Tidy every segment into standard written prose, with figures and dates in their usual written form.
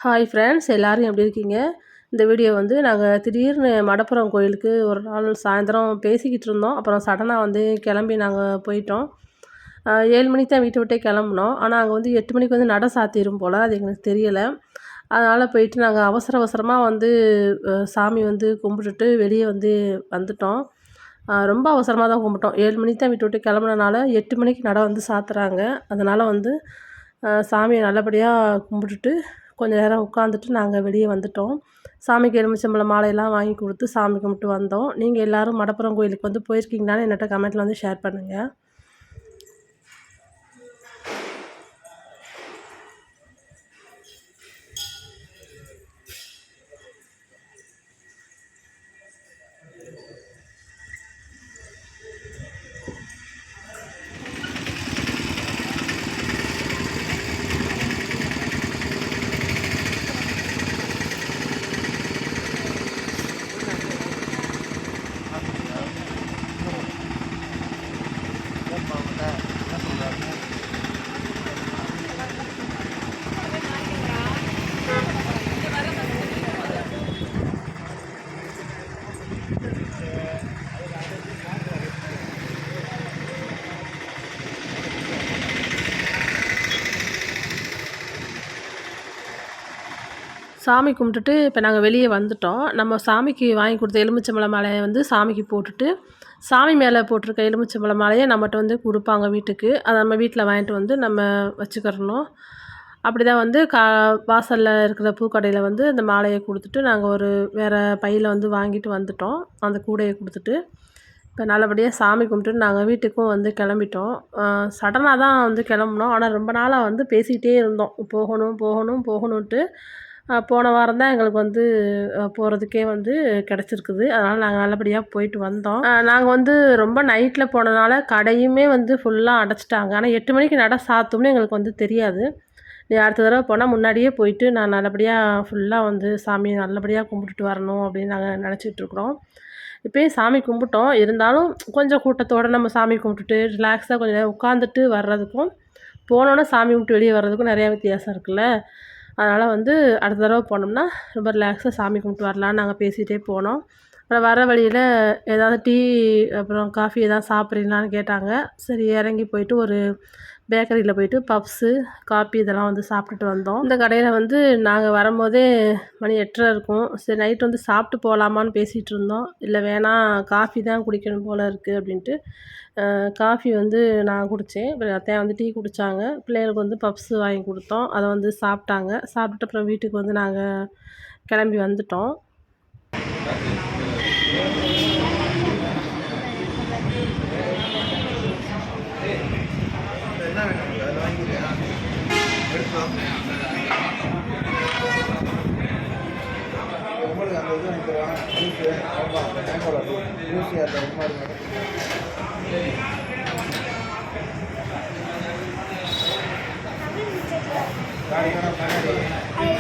Hi friends, எல்லோரும் எப்படி இருக்கீங்க? இந்த வீடியோ வந்து நாங்கள் திடீர்னு மடப்புரம் கோயிலுக்கு ஒரு நாள் சாயந்தரம் பேசிக்கிட்டு இருந்தோம். அப்புறம் சடனாக வந்து கிளம்பி நாங்கள் போயிட்டோம். 7 மணிக்கு தான் வீட்டை விட்டே கிளம்புனோம். ஆனால் அங்கே வந்து 8 மணிக்கு வந்து நட சாத்திரும் போல், அது எங்களுக்கு தெரியலை. அதனால் போயிட்டு நாங்கள் அவசர அவசரமாக வந்து சாமி வந்து கும்பிட்டுட்டு வெளியே வந்து வந்துட்டோம். ரொம்ப அவசரமாக தான் கும்பிட்டோம். 7 மணிக்கு தான் வீட்டை விட்டு கிளம்புனனால 8 மணிக்கு நட வந்து சாத்துறாங்க. அதனால் வந்து சாமியை நல்லபடியாக கும்பிட்டுட்டு கொஞ்சம் நேரம் உட்காந்துட்டு நாங்கள் வெளியே வந்துட்டோம். சாமிக்கு எலுமிச்சம்பழம் மாலையெல்லாம் வாங்கி கொடுத்து சாமி கும்பிட்டு வந்தோம். நீங்கள் எல்லோரும் மடப்புரம் கோயிலுக்கு வந்து போயிருக்கீங்களான்னு என்னட்ட கமெண்ட்டில் வந்து ஷேர் பண்ணுங்கள். சாமி கும்பிட்டுட்டு இப்போ நாங்கள் வெளியே வந்துட்டோம். நம்ம சாமிக்கு வாங்கி கொடுத்த எலுமிச்சம்பழம் மாலையை வந்து சாமிக்கு போட்டுட்டு, சாமி மேலே போட்டிருக்க எலுமிச்சம்பழம் மாலையை நம்மகிட்ட வந்து கொடுப்பாங்க வீட்டுக்கு. அதை நம்ம வீட்டில் வாங்கிட்டு வந்து நம்ம வச்சுக்கிறணும். அப்படி தான் வந்து வாசலில் இருக்கிற பூக்கடையில் வந்து அந்த மாலையை கொடுத்துட்டு நாங்கள் ஒரு வேறு பையில் வந்து வாங்கிட்டு வந்துட்டோம். அந்த கூடையை கொடுத்துட்டு இப்போ நல்லபடியாக சாமி கும்பிட்டுட்டு நாங்கள் வீட்டுக்கும் வந்து கிளம்பிட்டோம். சடனாக தான் வந்து கிளம்புனோம். ஆனால் ரொம்ப நாளாக வந்து பேசிக்கிட்டே இருந்தோம், போகணும் போகணும் போகணுன்ட்டு. போன வாரம் தான் எங்களுக்கு வந்து போகிறதுக்கே வந்து கிடச்சிருக்குது. அதனால் நாங்கள் நல்லபடியாக போயிட்டு வந்தோம். நாங்கள் வந்து ரொம்ப நைட்டில் போனதுனால கடையுமே வந்து ஃபுல்லாக அடைச்சிட்டாங்க. ஆனால் 8 மணிக்கு நட சாத்தும்னு எங்களுக்கு வந்து தெரியாது. நீ அடுத்த தடவை போனால் முன்னாடியே போயிட்டு நான் நல்லபடியாக ஃபுல்லாக வந்து சாமியை நல்லபடியாக கும்பிட்டுட்டு வரணும் அப்படின்னு நாங்கள் நினச்சிட்ருக்குறோம். இப்போயும் சாமி கும்பிட்டோம். இருந்தாலும் கொஞ்சம் கூட்டத்தோடு நம்ம சாமி கும்பிட்டுட்டு ரிலாக்ஸாக கொஞ்சம் நேரம் உட்காந்துட்டு வர்றதுக்கும், போனோன்னே சாமி கும்பிட்டு வெளியே வர்றதுக்கும் நிறையா வித்தியாசம் இருக்குல்ல. அதனால் வந்து அடுத்த தடவை போனோம்னா ரொம்ப ரிலாக்ஸாக சாமி கும்பிட்டு வரலான்னு நாங்கள் பேசிகிட்டே போனோம். அப்புறம் வர வழியில் ஏதாவது டீ அப்புறம் காஃபி எதாவது சாப்பிட்றீங்களான்னு கேட்டாங்க. சரி இறங்கி போயிட்டு ஒரு பேக்கரியில் போயிட்டு பப்ஸு, காபி இதெல்லாம் வந்து சாப்பிட்டுட்டு வந்தோம். இந்த கடையில் வந்து நாங்கள் வரும்போதே மணி 8:30 இருக்கும். சரி நைட்டு வந்து சாப்பிட்டு போகலாமான்னு பேசிகிட்டு இருந்தோம். இல்லை வேணாம், காஃபி தான் குடிக்கணும் போல் இருக்குது அப்படின்ட்டு காஃபி வந்து நான் குடித்தேன். அப்புறம் அத்தையா வந்து டீ குடித்தாங்க. பிள்ளைகளுக்கு வந்து பப்ஸு வாங்கி கொடுத்தோம். அதை வந்து சாப்பிட்டாங்க. சாப்பிட்டுட்டு அப்புறம் வீட்டுக்கு வந்து நாங்கள் கிளம்பி வந்துட்டோம்.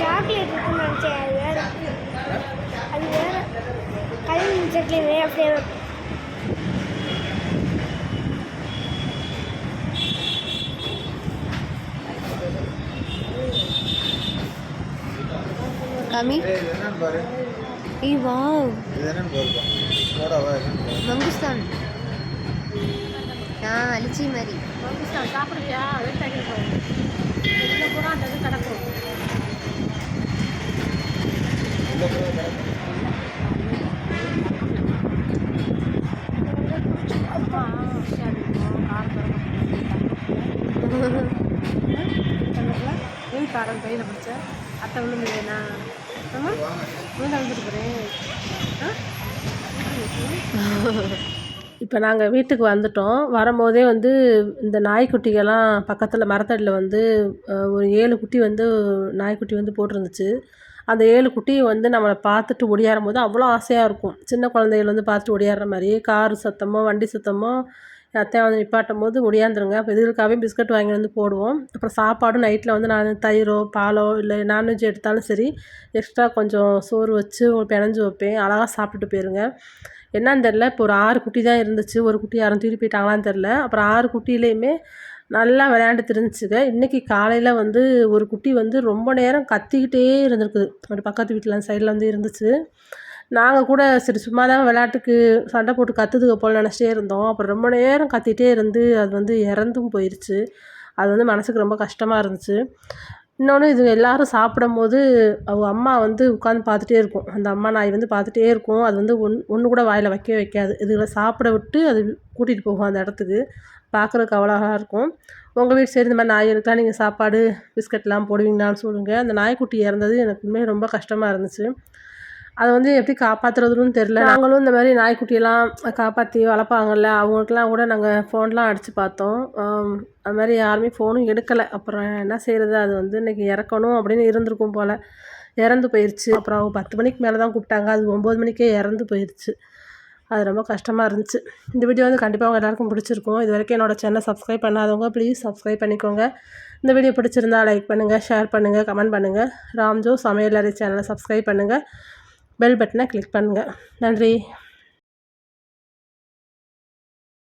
சாக்லேட் இருக்குன்னு நினச்சேன். அது வேறு கல்யாண சாக்லேட் வேறு flavour. Kami? Eh, wow. Mangustan. Alici mari. Mangustan, சாப்பிடுறியா? வெயிட் ஆகிருக்கோம். இந்த பூரா அந்த இது கிடக்கும். காரம் கையில் பிடிச்ச அத்தை விழுந்து வேணா விழுந்து அழுதுட்டு போகிறேன். இப்போ நாங்கள் வீட்டுக்கு வந்துட்டோம். வரும்போதே வந்து இந்த நாய்க்குட்டிகள்லாம் பக்கத்தில் மரத்தடியில் வந்து ஒரு 7 குட்டி வந்து நாய்க்குட்டி வந்து போட்டிருந்துச்சு. அந்த 7 குட்டியும் வந்து நம்மளை பார்த்துட்டு ஒடியாரும் போது அவ்வளோ ஆசையாக இருக்கும். சின்ன குழந்தைகள் வந்து பார்த்துட்டு ஒடியாடுற மாதிரி கார் சத்தமோ வண்டி சத்தமோ அத்தையை வந்து நிப்பாட்டும் போது ஒடியாந்துருங்க. அப்போ இதுகளுக்காகவே பிஸ்கட் வாங்கி வந்து போடுவோம். அப்புறம் சாப்பாடும் நைட்டில் வந்து நான் தயிரோ பாலோ இல்லை நான்வெஜ் எடுத்தாலும் சரி எக்ஸ்ட்ரா கொஞ்சம் சோறு வச்சு பிணைஞ்சு வைப்பேன். அழகாக சாப்பிட்டுட்டு போயிருங்க. என்னன்னு தெரில, இப்போ ஒரு 6 குட்டி தான் இருந்துச்சு. ஒரு குட்டி யாரும் தூக்கி போயிட்டாங்களான்னு தெரில. அப்புறம் 6 குட்டியிலையுமே நல்லா விளையாண்டு திரிஞ்சுங்க. இன்றைக்கி காலையில் வந்து ஒரு குட்டி வந்து ரொம்ப நேரம் கத்திக்கிட்டே இருந்திருக்குது. ஒரு பக்கத்து வீட்டில் சைடில் வந்து இருந்துச்சு. நாங்கள் கூட சரி சும்மா தான் விளையாட்டுக்கு சண்டை போட்டு கத்துதுக போல் நினச்சிட்டே இருந்தோம். அப்புறம் ரொம்ப நேரம் கத்திகிட்டே இருந்து அது வந்து இறந்தும் போயிடுச்சு. அது வந்து மனதுக்கு ரொம்ப கஷ்டமாக இருந்துச்சு. இன்னொன்று இது எல்லோரும் சாப்பிடும்போது அவங்க அம்மா வந்து உட்காந்து பார்த்துட்டே இருக்கும். அந்த அம்மா நாய் வந்து பார்த்துட்டே இருக்கும். அது வந்து ஒன்று கூட வாயில் வைக்கவே வைக்காது. இதுகளை சாப்பிட விட்டு அது கூட்டிகிட்டு போகும் அந்த இடத்துக்கு. பார்க்குறதுக்கு அவ்வளோ அழகாக இருக்கும். உங்கள் வீட்டு சைடு இந்த மாதிரி நாய் இருக்கா? நீங்கள் சாப்பாடு பிஸ்கட்லாம் போடுவீங்களான்னு சொல்லுங்கள். அந்த நாய்க்குட்டி இறந்தது எனக்கு உண்மையாக ரொம்ப கஷ்டமாக இருந்துச்சு. அதை வந்து எப்படி காப்பாற்றுறதுன்னு தெரில. நாங்களும் இந்த மாதிரி நாய்க்குட்டியெல்லாம் காப்பாற்றி வளர்ப்பாங்கள்ல, அவங்களுக்கெல்லாம் கூட நாங்கள் ஃபோன்லாம் அடித்து பார்த்தோம். அது மாதிரி யாருமே ஃபோனும் எடுக்கலை. அப்புறம் என்ன செய்கிறது, அது வந்து இன்றைக்கி இறக்கணும் அப்படின்னு இருந்திருக்கும் போல். இறந்து போயிடுச்சு. அப்புறம் அவங்க 10 மணிக்கு மேலே தான் கூப்பிட்டாங்க. அது 9 மணிக்கே இறந்து போயிடுச்சு. அது ரொம்ப கஷ்டமாக இருந்துச்சு. இந்த வீடியோ வந்து கண்டிப்பாக அவங்க எல்லாருக்கும் பிடிச்சிருக்கும். இது வரைக்கும் என்னோடய சேனலை சப்ஸ்கிரைப் பண்ணாதவங்க ப்ளீஸ் சப்ஸ்கிரைப் பண்ணிக்கோங்க. இந்த வீடியோ பிடிச்சிருந்தா லைக் பண்ணுங்கள், ஷேர் பண்ணுங்கள், கமெண்ட் பண்ணுங்கள். ராம்ஜோ சமையலறை சேனலை சப்ஸ்கிரைப் பண்ணுங்கள். பெல் பட்டனை கிளிக் பண்ணுங்கள். நன்றி.